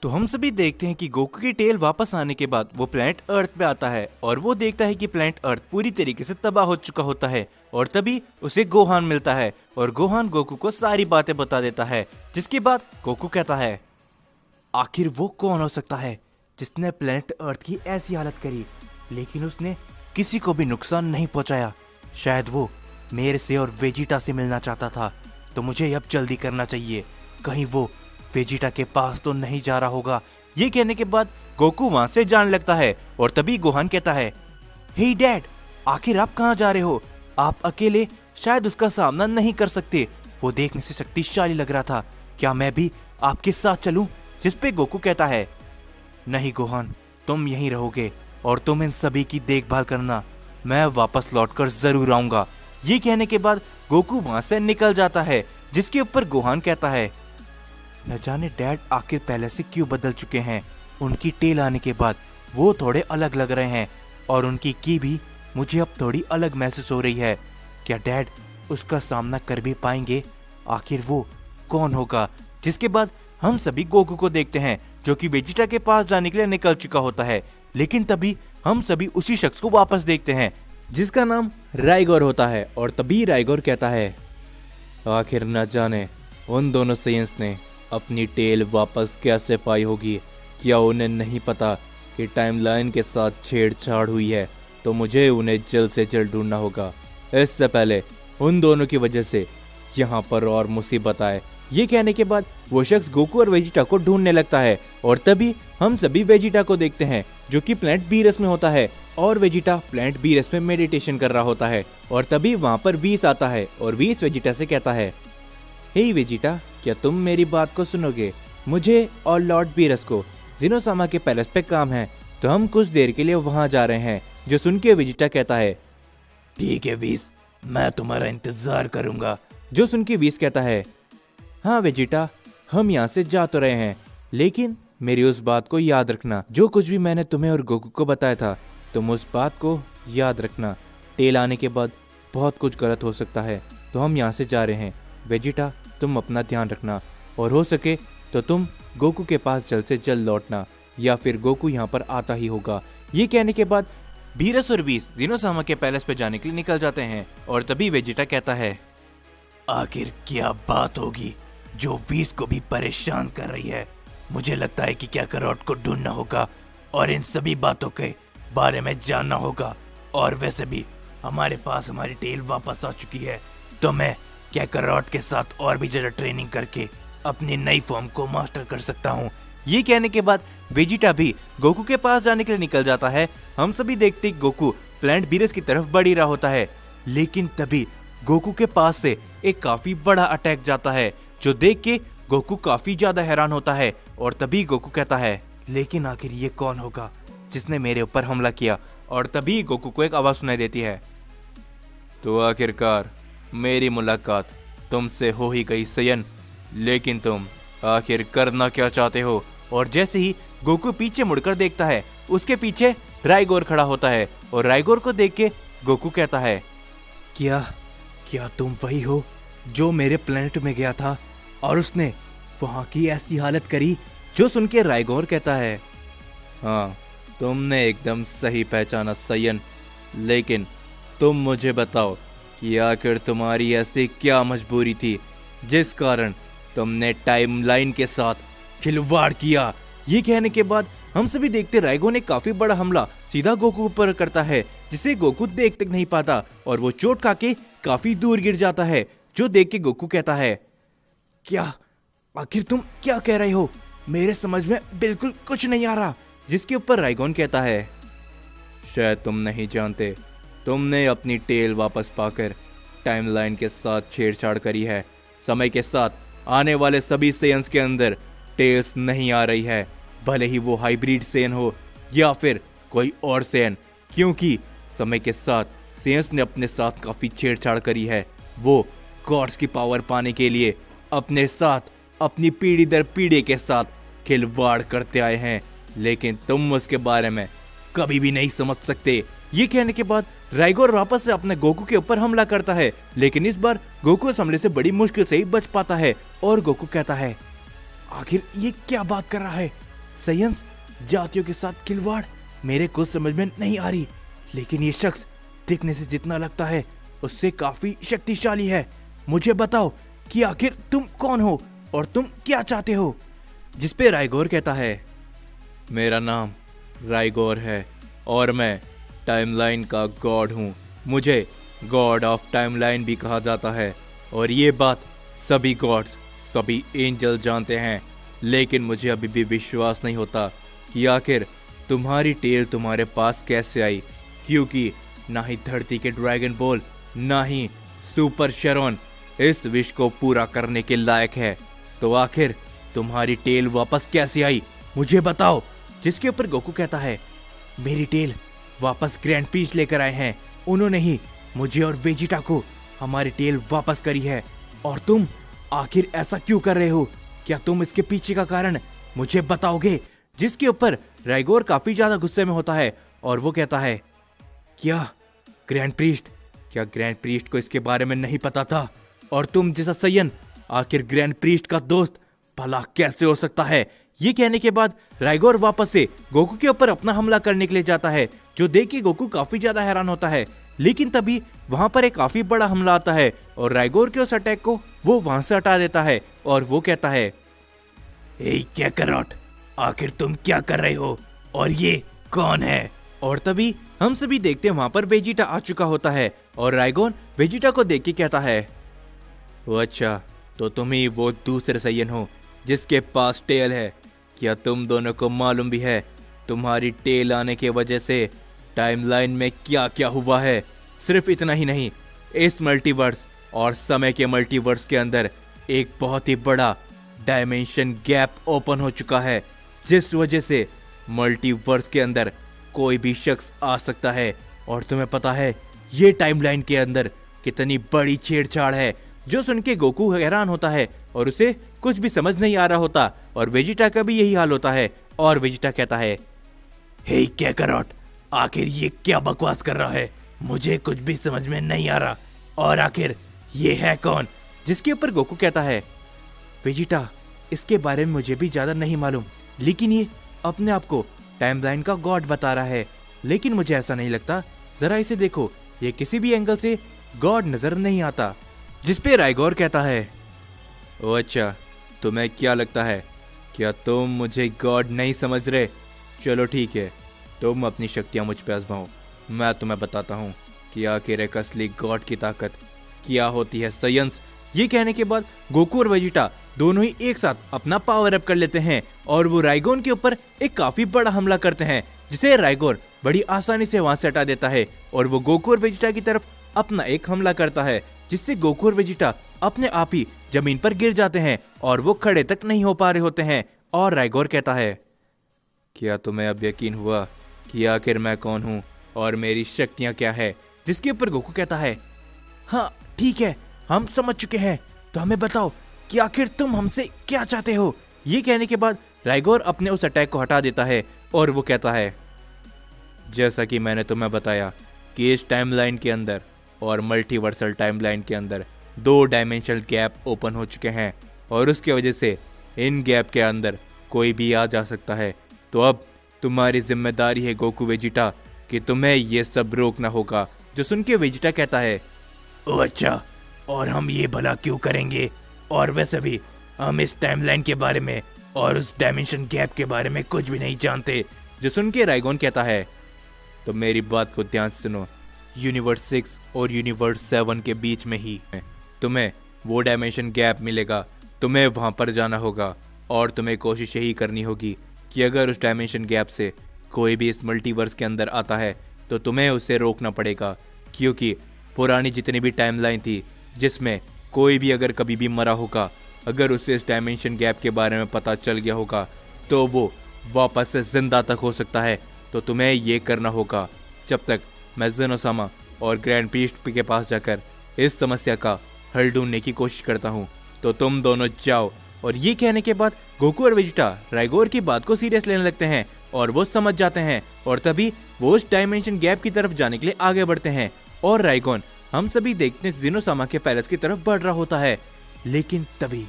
तो हम सभी देखते हैं कि गोकू की टेल वापस आने के बाद वो प्लेनेट अर्थ पे आता है और वो देखता है कि प्लेनेट अर्थ पूरी तरीके से तबाह हो चुका होता है। और तभी उसे गोहान मिलता है और गोहान गोकू को सारी बातें बता देता है। जिसके बाद गोकू कहता है, आखिर वो कौन हो सकता है जिसने प्लेनेट अर्थ की ऐसी हालत करी, लेकिन उसने किसी को भी नुकसान नहीं पहुंचाया। शायद वो मेरे से और वेजिटा से मिलना चाहता था, तो मुझे अब जल्दी करना चाहिए। कहीं वो वेजिटा के पास तो नहीं जा रहा होगा। ये कहने के बाद गोकू वहां से जाने लगता है और तभी गोहान कहता है, हे डैड, आखिर आप कहाँ जा रहे हो? आप अकेले शायद उसका सामना नहीं कर सकते। वो देखने से शक्तिशाली लग रहा था, क्या मैं भी आपके साथ चलूं? जिस पे गोकू कहता है, नहीं गोहान, तुम यहीं रहोगे और तुम इन सभी की देखभाल करना। मैं वापस लौटकर जरूर आऊंगा। ये कहने के बाद गोकू वहां से निकल जाता है। जिसके ऊपर गोहान कहता है, न जाने डैड आखिर पहले से क्यों बदल चुके हैं। उनकी टेल आने के बाद वो थोड़े अलग लग रहे हैं और उनकी की भी मुझे अब थोड़ी अलग महसूस हो रही है। क्या डैड उसका सामना कर भी पाएंगे? आखिर वो कौन होगा? जिसके बाद हम सभी गोकू को देखते हैं जो कि वेजिटा के पास जाने के लिए निकल चुका होता है। लेकिन तभी हम सभी उसी शख्स को वापस देखते हैं जिसका नाम राइगोर होता है। और तभी राइगोर कहता है, आखिर न जाने उन दोनों सेंस ने अपनी टेल वापस कैसे पाई होगी। क्या उन्हें नहीं पता कि टाइमलाइन के साथ छेड़छाड़ हुई है? तो मुझे उन्हें जल्द से जल्द ढूंढना होगा, इससे पहले उन दोनों की वजह से यहाँ पर और मुसीबत आए। ये कहने के बाद वो शख्स गोकू और वेजिटा को ढूंढने लगता है और तभी हम सभी वेजिटा को देखते हैं जो कि प्लेनेट बीरस में होता है और वेजिटा प्लेनेट बीरस में मेडिटेशन कर रहा होता है। और तभी वहाँ पर वीस आता है और वीस वेजिटा से कहता है, हे वेजिटा, क्या तुम मेरी बात को सुनोगे? मुझे और लॉर्ड बीरस को जिनोसामा के पैलेस पे काम है, तो हम कुछ देर के लिए वहां जा रहे हैं। जो सुन के वेजिटा कहता है, ठीक है वीस, मैं तुम्हारा इंतजार करूंगा। जो सुन के वीस कहता है, हाँ वेजिटा, हम यहाँ से जा तो रहे हैं, लेकिन मेरी उस बात को याद रखना। जो कुछ भी मैंने तुम्हें और गोकू को बताया था, तुम उस बात को याद रखना। टेल आने के बाद बहुत कुछ गलत हो सकता है, तो हम यहाँ से जा रहे हैं। वेजिटा, तुम अपना ध्यान रखना और हो सके तो तुम गोकू के पास जल्द से जल्द लौटना, या फिर गोकू यहाँ पर आता ही होगा। ये कहने के बाद बीरस और वीस जिनोसामा के पैलेस पे जाने के लिए निकल जाते हैं। और तभी वेजिटा कहता है, आखिर क्या बात होगी जो वीस को भी परेशान कर रही है? मुझे लगता है कि क्या करोट को ढूंढना होगा और इन सभी बातों के बारे में जानना होगा। और वैसे भी हमारे पास हमारी टेल वापस आ चुकी है, तो मैं क्या करोट के साथ और भी ज्यादा ट्रेनिंग करके अपनी नई फॉर्म को मास्टर कर सकता हूँ। ये कहने के बाद वेजिटा भी गोकू के पास जाने के लिए निकल जाता है। हम सभी देखते गोकू प्लेनेट बीरस की तरफ बढ़ ही रहा होता है, लेकिन तभी गोकू के पास से एक काफी बड़ा अटैक जाता है, जो देख के गोकू काफी ज्यादा हैरान होता है। और तभी गोकू कहता है, लेकिन आखिर ये कौन होगा जिसने मेरे ऊपर हमला किया? और तभी गोकू को एक आवाज सुनाई देती है, तो आखिरकार मेरी मुलाकात तुमसे हो ही गई सयन, लेकिन तुम आखिर करना क्या चाहते हो? और जैसे ही गोकू पीछे मुड़कर देखता है, उसके पीछे राइगोर खड़ा होता है और राइगोर को देख के गोकू कहता है, क्या तुम वही हो जो मेरे प्लेनेट में गया था और उसने वहां की ऐसी हालत करी? जो सुन के राइगोर कहता है, हाँ, तुमने एकदम सही पहचाना सयन, लेकिन तुम मुझे बताओ कि आखिर तुम्हारी ऐसी क्या मजबूरी थी जिस कारण तुमने टाइमलाइन के साथ खिलवाड़ किया? ये कहने के बाद हम सभी देखते राइगो ने काफी बड़ा हमला सीधा गोकू पर करता है, जिसे गोकू देख तक नहीं पाता और वो चोट खा के काफी दूर गिर जाता है। जो देख के गोकू कहता है, क्या आखिर तुम क्या कह रहे हो? मेरे समझ में बिल्कुल कुछ नहीं आ रहा। जिसके ऊपर राइगोन कहता है, शायद तुम नहीं जानते, तुमने अपनी टेल वापस पाकर टाइमलाइन के साथ छेड़छाड़ करी है। समय के साथ आने वाले सभी सेयंस के अंदर टेल्स नहीं आ रही है, भले ही वो हाइब्रिड सेन हो या फिर कोई और सेन, क्योंकि समय के साथ सेयंस ने अपने साथ काफी छेड़छाड़ करी है। वो गॉड्स की पावर पाने के लिए अपने साथ अपनी पीढ़ी दर पीढ़ी के साथ खिलवाड़ करते आए हैं, लेकिन तुम उसके बारे में कभी भी नहीं समझ सकते। ये कहने के बाद राइगोर वापस से अपने गोकू के ऊपर हमला करता है, लेकिन इस बार गोकू इस हमले से बड़ी मुश्किल से ही बच पाता है। और गोकू कहता है, आखिर ये क्या बात कर रहा है? साइंस जातियों के साथ खिलवाड़ मेरे को समझ में नहीं आ रही, लेकिन ये शख्स दिखने से जितना लगता है उससे काफी शक्तिशाली है। मुझे बताओ कि आखिर तुम कौन हो और तुम क्या चाहते हो? जिस पे राइगोर कहता है, मेरा नाम राइगोर है और मैं टाइमलाइन का गॉड हूँ। मुझे गॉड ऑफ टाइमलाइन भी कहा जाता है और ये बात सभी गॉड्स, सभी एंजल जानते हैं, लेकिन मुझे अभी भी विश्वास नहीं होता कि आखिर तुम्हारी टेल तुम्हारे पास कैसे आई, क्योंकि ना ही धरती के ड्रैगन बॉल ना ही सुपर शेरॉन इस विश को पूरा करने के लायक है। तो आखिर तुम्हारी टेल वापस कैसे आई, मुझे बताओ। जिसके ऊपर गोकू कहता है, मेरी टेल वापस ग्रैंड प्रीस्ट लेकर आए हैं, उन्होंने ही मुझे और वेजिटा को हमारी टेल वापस करी है। और तुम आखिर ऐसा क्यों कर रहे हो? क्या तुम इसके पीछे का कारण मुझे बताओगे? जिसके ऊपर राइगोर काफी ज्यादा गुस्से में होता है और वो कहता है, क्या ग्रैंड प्रीस्ट, क्या ग्रैंड प्रीस्ट को इसके बारे में नहीं पता था? और तुम जैसा सयन आखिर ग्रैंड प्रीस्ट का दोस्त भला कैसे हो सकता है? ये कहने के बाद राइगोर वापस से गोकू के ऊपर अपना हमला करने के लिए जाता है, जो देख के गोकू काफी ज्यादा हैरान होता है। लेकिन तभी वहां पर एक काफी बड़ा हमला आता है और राइगोर के उस अटैक को वो वहां से हटा देता है और वो कहता है, ए कैकरॉट, आखिर तुम क्या कर रहे हो और ये कौन है? और तभी हम सभी देखते हैं वहां पर वेजिटा आ चुका होता है और राइगोन वेजिटा को देख के कहता है, अच्छा तो तुम ही वो दूसरे सैयन हो जिसके पास टेल है। क्या तुम दोनों को मालूम भी है तुम्हारी टेल आने के वजह से टाइमलाइन में क्या क्या हुआ है? सिर्फ इतना ही नहीं, इस मल्टीवर्स और समय के मल्टीवर्स के अंदर एक बहुत ही बड़ा डायमेंशन गैप ओपन हो चुका है, जिस वजह से मल्टीवर्स के अंदर कोई भी शख्स आ सकता है। और तुम्हें पता है ये टाइमलाइन के अंदर कितनी बड़ी छेड़छाड़ है? जो सुन के गोकू हैरान होता है और उसे कुछ भी समझ नहीं आ रहा होता और वेजिटा का भी यही हाल होता है। और वेजिटा कहता है, हे कैकरॉट, आखिर ये क्या बकवास कर रहा है? मुझे कुछ भी समझ में नहीं आ रहा। और आखिर ये है कौन? जिसके ऊपर गोकू कहता है, वेजिटा, इसके बारे में मुझे भी ज्यादा नहीं मालूम, लेकिन ये अपने आप को टाइमलाइन का गॉड बता रहा है, लेकिन मुझे ऐसा नहीं लगता। जरा इसे देखो, ये किसी भी एंगल से गॉड नजर नहीं आता। जिस पे राइगोर कहता है, ओ अच्छा, तुम्हें क्या लगता है, क्या तुम मुझे गॉड नहीं समझ रहे? चलो ठीक है, तुम अपनी शक्तियां मुझ पे आजमाओ, मैं तुम्हें बताता हूँ कि आखिर एक असली गॉड की ताकत क्या होती है। साइंस। ये कहने के बाद गोकू और वेजिटा दोनों ही एक साथ अपना पावर अप कर लेते हैं और वो राइगोन के ऊपर एक काफी बड़ा हमला करते हैं, जिसे राइगोर बड़ी आसानी से वहां से हटा देता है और वो गोकू और वेजिटा की तरफ अपना एक हमला करता है, जिससे गोकू और वेजिटा अपने आप ही जमीन पर गिर जाते हैं और वो खड़े तक नहीं हो पा रहे होते हैं। और राइगोर कहता है, क्या तुम्हें अब यकीन हुआ कि आखिर मैं कौन हूँ और मेरी शक्तियाँ क्या है? जिसके ऊपर गोकू कहता है, हाँ ठीक है, हम समझ चुके हैं, तो हमें बताओ कि आखिर तुम हमसे क्या चाहते हो? ये कहने के बाद राइगोर अपने उस अटैक को हटा देता है और वो कहता है, जैसा कि मैंने तुम्हें बताया कि इस टाइमलाइन के अंदर और मल्टीवर्सल टाइमलाइन के अंदर 2 डायमेंशनल गैप ओपन हो चुके हैं और उसकी वजह से इन गैप के अंदर कोई भी आ जा सकता है। तो अब तुम्हारी जिम्मेदारी है गोकू वेजिटा कि तुम्हें ये सब रोकना होगा। जो सुन के वेजिटा कहता है, ओह अच्छा, और हम ये भला क्यों करेंगे? और वैसे भी हम इस टाइमलाइन के बारे में और उस डायमेंशन गैप के बारे में कुछ भी नहीं जानते। जो सुन के राइगोन कहता है, तो मेरी बात को ध्यान से सुनो, यूनिवर्स 6 और यूनिवर्स 7 के बीच में ही तुम्हें वो डायमेंशन गैप मिलेगा। तुम्हें वहां पर जाना होगा और तुम्हें कोशिश यही करनी होगी कि अगर उस डायमेंशन गैप से कोई भी इस मल्टीवर्स के अंदर आता है तो तुम्हें उसे रोकना पड़ेगा, क्योंकि पुरानी जितनी भी टाइमलाइन थी जिसमें कोई भी अगर कभी भी मरा होगा, अगर उसे इस डायमेंशन गैप के बारे में पता चल गया होगा तो वो वापस से जिंदा तक हो सकता है। तो तुम्हें ये करना होगा। जब तक मैं ज़ेनोसामा और ग्रैंड प्रीस्ट के पास जाकर इस समस्या का हल ढूंढने की कोशिश करता हूँ, तो तुम दोनों जाओ। और ये कहने के बाद गोकू और वेजिटा राइगोर की बात को सीरियस लेने लगते हैं और वो समझ जाते हैं और तभी वो उस डायमेंशन गैप की तरफ जाने के लिए आगे बढ़ते हैं। और राइगोन हम सभी देखते हैं ज़ेनोसामा के पैलेस की तरफ बढ़ रहा होता है, लेकिन तभी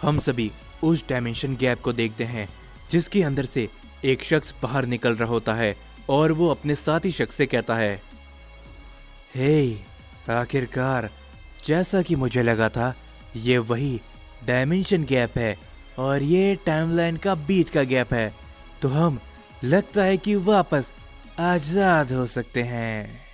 हम सभी उस डायमेंशन गैप को देखते हैं जिसके अंदर से एक शख्स बाहर निकल रहा होता है और वो अपने साथी शख्स से कहता है, हे, आखिरकार जैसा कि मुझे लगा था, ये वही डायमेंशन गैप है और ये टाइमलाइन का बीच का गैप है, तो हम लगता है कि वापस आजाद हो सकते हैं।